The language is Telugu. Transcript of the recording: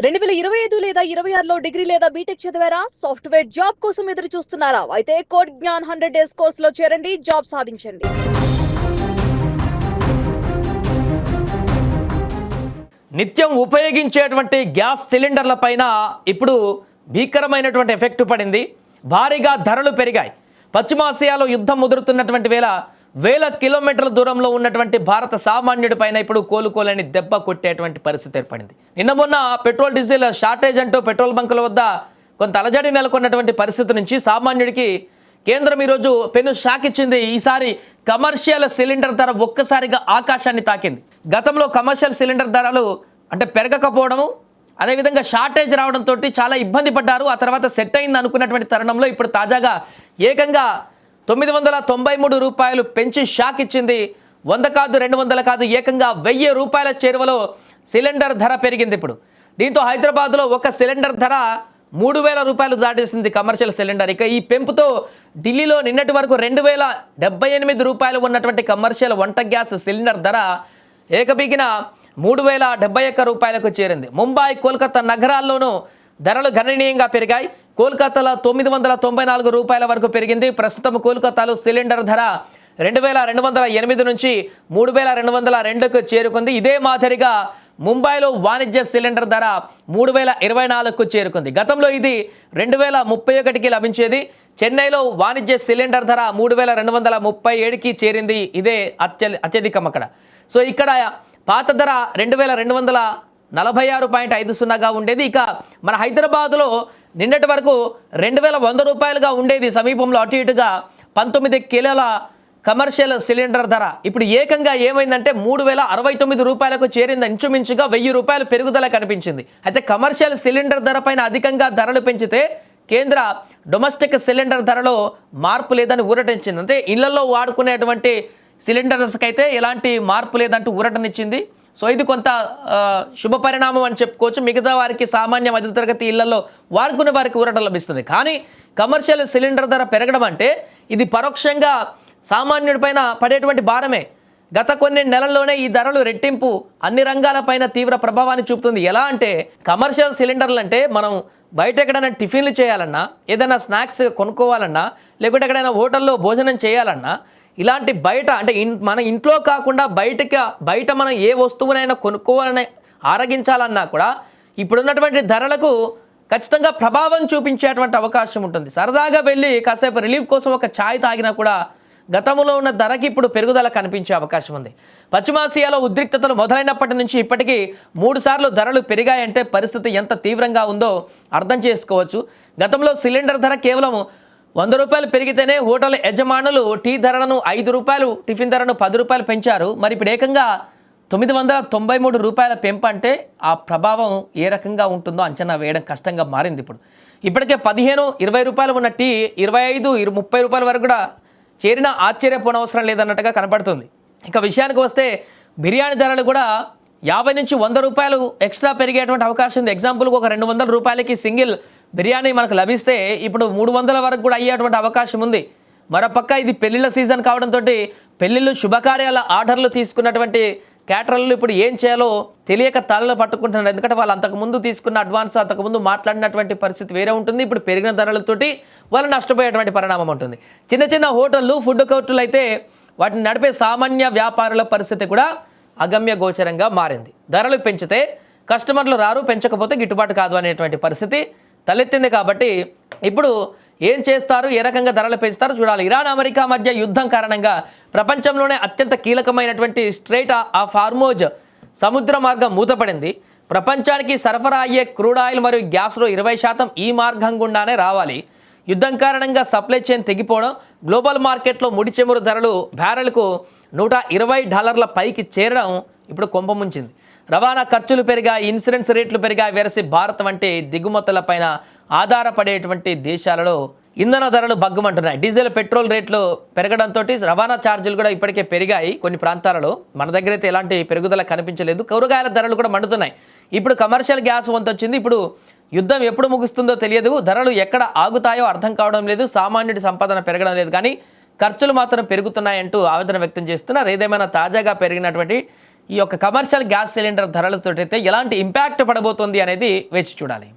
2025 లేదా 26లో డిగ్రీ లేదా బీటెక్ చదివారా? సాఫ్ట్‌వేర్ జాబ్ కోసం ఎదురు చూస్తున్నారా? అయితే కోడ్ జ్ఞాన్ 100 డేస్ కోర్సులో చేరండి, జాబ్ సాధించండి. నిత్యం ఉపయోగించేటువంటి గ్యాస్ సిలిండర్ల పైన ఇప్పుడు భీకరమైనటువంటి ఎఫెక్ట్ పడింది. భారీగా ధరలు పెరిగాయి. పశ్చిమాసియాలో యుద్ధం ముదురుతున్నటువంటి వేల కిలోమీటర్ల దూరంలో ఉన్నటువంటి భారత సామాన్యుడి పైన ఇప్పుడు కోలుకోలేని దెబ్బ కొట్టేటువంటి పరిస్థితి ఏర్పడింది. నిన్న మొన్న పెట్రోల్ డీజిల్ షార్టేజ్ అంటూ పెట్రోల్ బంకుల వద్ద కొంత అలజడి నెలకొన్నటువంటి పరిస్థితి నుంచి సామాన్యుడికి కేంద్రం ఈరోజు పెను షాక్ ఇచ్చింది. ఈసారి కమర్షియల్ సిలిండర్ ధర ఒక్కసారిగా ఆకాశాన్ని తాకింది. గతంలో కమర్షియల్ సిలిండర్ ధరలు అంటే పెరగకపోవడము, అదేవిధంగా షార్టేజ్ రావడంతో చాలా ఇబ్బంది పడ్డారు. ఆ తర్వాత సెట్ అయింది అనుకున్నటువంటి తరుణంలో ఇప్పుడు తాజాగా ఏకంగా 993 రూపాయలు పెంచి షాక్ ఇచ్చింది. 100 కాదు, 200 కాదు, ఏకంగా 1000 రూపాయల చేరువలో సిలిండర్ ధర పెరిగింది. ఇప్పుడు దీంతో హైదరాబాద్లో ఒక సిలిండర్ ధర 3000 రూపాయలు దాటేసింది కమర్షియల్ సిలిండర్. ఇక ఈ పెంపుతో ఢిల్లీలో నిన్నటి వరకు 2078 రూపాయలు ఉన్నటువంటి కమర్షియల్ వంట గ్యాస్ సిలిండర్ ధర ఏకబీగిన 3071 రూపాయలకు చేరింది. ముంబై, కోల్కతా నగరాల్లోనూ ధరలు గణనీయంగా పెరిగాయి. కోల్కతాలో 994 రూపాయల వరకు పెరిగింది. ప్రస్తుతం కోల్కతాలో సిలిండర్ ధర 2208 నుంచి 3202కు చేరుకుంది. ఇదే మాదిరిగా ముంబైలో వాణిజ్య సిలిండర్ ధర 3024కు చేరుకుంది. గతంలో ఇది 2031కి లభించేది. చెన్నైలో వాణిజ్య సిలిండర్ ధర 3237కి చేరింది. ఇదే అత్యధికం అక్కడ. సో ఇక్కడ పాత ధర 2246.50గా ఉండేది. ఇక మన హైదరాబాద్లో నిన్నటి వరకు 2100 రూపాయలుగా ఉండేది. సమీపంలో అటు ఇటుగా 19 కిలోల కమర్షియల్ సిలిండర్ ధర ఇప్పుడు ఏకంగా ఏమైందంటే 3069 రూపాయలకు చేరింది. ఇంచుమించుగా 1000 రూపాయలు పెరుగుదల కనిపించింది. అయితే కమర్షియల్ సిలిండర్ ధర పైన అధికంగా ధరలు పెంచితే కేంద్ర డొమెస్టిక్ సిలిండర్ ధరలో మార్పు లేదని ఊరటించింది. అంటే ఇళ్లలో వాడుకునేటువంటి సిలిండర్స్కి అయితే ఎలాంటి మార్పు లేదంటూ ఊరటనిచ్చింది. సో ఇది కొంత శుభ పరిణామం అని చెప్పుకోవచ్చు. మిగతా వారికి, సామాన్య మధ్యతరగతి ఇళ్లలో వాడుకునే వారికి ఊరట లభిస్తుంది. కానీ కమర్షియల్ సిలిండర్ ధర పెరగడం అంటే ఇది పరోక్షంగా సామాన్యుడి పైన పడేటువంటి భారమే. గత కొన్ని నెలల్లోనే ఈ ధరలు రెట్టింపు అన్ని రంగాలపైన తీవ్ర ప్రభావాన్ని చూపుతుంది. ఎలా అంటే కమర్షియల్ సిలిండర్లు అంటే మనం బయట ఎక్కడైనా టిఫిన్లు చేయాలన్నా, ఏదైనా స్నాక్స్ కొనుక్కోవాలన్నా, లేకుంటే ఎక్కడైనా హోటల్లో భోజనం చేయాలన్నా, ఇలాంటి బయట అంటే మన ఇంట్లో కాకుండా బయట మనం ఏ వస్తువునైనా కొనుక్కోవాలని ఆరగించాలన్నా కూడా ఇప్పుడున్నటువంటి ధరలకు ఖచ్చితంగా ప్రభావం చూపించేటువంటి అవకాశం ఉంటుంది. సరదాగా వెళ్ళి కాసేపు రిలీఫ్ కోసం ఒక ఛాయ్ తాగినా కూడా గతంలో ఉన్న ధరకి ఇప్పుడు పెరుగుదల కనిపించే అవకాశం ఉంది. పశ్చిమాసియాలో ఉద్రిక్తతలు మొదలైనప్పటి నుంచి ఇప్పటికీ 3 సార్లు ధరలు పెరిగాయంటే పరిస్థితి ఎంత తీవ్రంగా ఉందో అర్థం చేసుకోవచ్చు. గతంలో సిలిండర్ ధర కేవలం 100 రూపాయలు పెరిగితేనే హోటల్ యజమానులు టీ ధరలను 5 రూపాయలు, టిఫిన్ ధరను 10 రూపాయలు పెంచారు. మరి ఇప్పుడు ఏకంగా 993 రూపాయల పెంపు అంటే ఆ ప్రభావం ఏ రకంగా ఉంటుందో అంచనా వేయడం కష్టంగా మారింది. ఇప్పటికే 15-20 రూపాయలు ఉన్న టీ 25-30 రూపాయల వరకు కూడా చేరినా ఆశ్చర్యపోనవసరం లేదన్నట్టుగా కనపడుతుంది. ఇక విషయానికి వస్తే బిర్యానీ ధరలు కూడా 50-100 రూపాయలు ఎక్స్ట్రా పెరిగేటువంటి అవకాశం ఉంది. ఎగ్జాంపుల్కి ఒక 200 రూపాయలకి సింగిల్ బిర్యానీ మనకు లభిస్తే ఇప్పుడు 300 వరకు కూడా అయ్యేటువంటి అవకాశం ఉంది. మరోపక్క ఇది పెళ్లిళ్ళ సీజన్ కావడంతో పెళ్లిళ్ళు, శుభకార్యాల ఆర్డర్లు తీసుకున్నటువంటి క్యాటరర్లు ఇప్పుడు ఏం చేయాలో తెలియక తలలు పట్టుకుంటున్నారు. ఎందుకంటే వాళ్ళు అంతకుముందు తీసుకున్న అడ్వాన్స్, అంతకుముందు మాట్లాడినటువంటి పరిస్థితి వేరే ఉంటుంది. ఇప్పుడు పెరిగిన ధరలతోటి వాళ్ళు నష్టపోయేటువంటి పరిణామం ఉంటుంది. చిన్న చిన్న హోటళ్ళు, ఫుడ్ కోర్టులు అయితే వాటిని నడిపే సామాన్య వ్యాపారుల పరిస్థితి కూడా అగమ్య గోచరంగా మారింది. ధరలు పెంచితే కస్టమర్లు రారు, పెంచకపోతే గిట్టుబాటు కాదు అనేటువంటి పరిస్థితి తలెత్తింది. కాబట్టి ఇప్పుడు ఏం చేస్తారు, ఏ రకంగా ధరలు పెంచుతారో చూడాలి. ఇరాన్, అమెరికా మధ్య యుద్ధం కారణంగా ప్రపంచంలోనే అత్యంత కీలకమైనటువంటి స్ట్రైట్ ఆఫ్ హార్మోజ్ సముద్ర మార్గం మూతపడింది. ప్రపంచానికి సరఫరా అయ్యే క్రూడ్ ఆయిల్ మరియు గ్యాస్లో 20% ఈ మార్గం గుండానే రావాలి. యుద్ధం కారణంగా సప్లై చైన్ తెగిపోవడం, గ్లోబల్ మార్కెట్లో ముడి చమురు ధరలు బ్యారెల్కు $120 పైకి చేరడం ఇప్పుడు కొంపముంచింది. రవాణా ఖర్చులు పెరిగాయి, ఇన్సూరెన్స్ రేట్లు పెరిగాయి. వెరసి భారత్ వంటి దిగుమతులపైన ఆధారపడేటువంటి దేశాలలో ఇంధన ధరలు బగ్గుమంటున్నాయి. డీజిల్, పెట్రోల్ రేట్లు పెరగడంతో రవాణా ఛార్జీలు కూడా ఇప్పటికే పెరిగాయి కొన్ని ప్రాంతాలలో. మన దగ్గర అయితే ఎలాంటి పెరుగుదల కనిపించలేదు. కూరగాయల ధరలు కూడా మండుతున్నాయి. ఇప్పుడు కమర్షియల్ గ్యాస్ వంతు వచ్చింది. ఇప్పుడు యుద్ధం ఎప్పుడు ముగుస్తుందో తెలియదు. ధరలు ఎక్కడ ఆగుతాయో అర్థం కావడం లేదు. సామాన్యుడి సంపాదన పెరగడం లేదు, కానీ ఖర్చులు మాత్రం పెరుగుతున్నాయంటూ ఆవేదన వ్యక్తం చేస్తున్నారు. ఏదేమైనా తాజాగా పెరిగినటువంటి ఈ యొక్క కమర్షియల్ గ్యాస్ సిలిండర్ ధరలతో అయితే ఎలాంటి ఇంపాక్ట్ పడబోతుంది అనేది వేచి చూడాలి.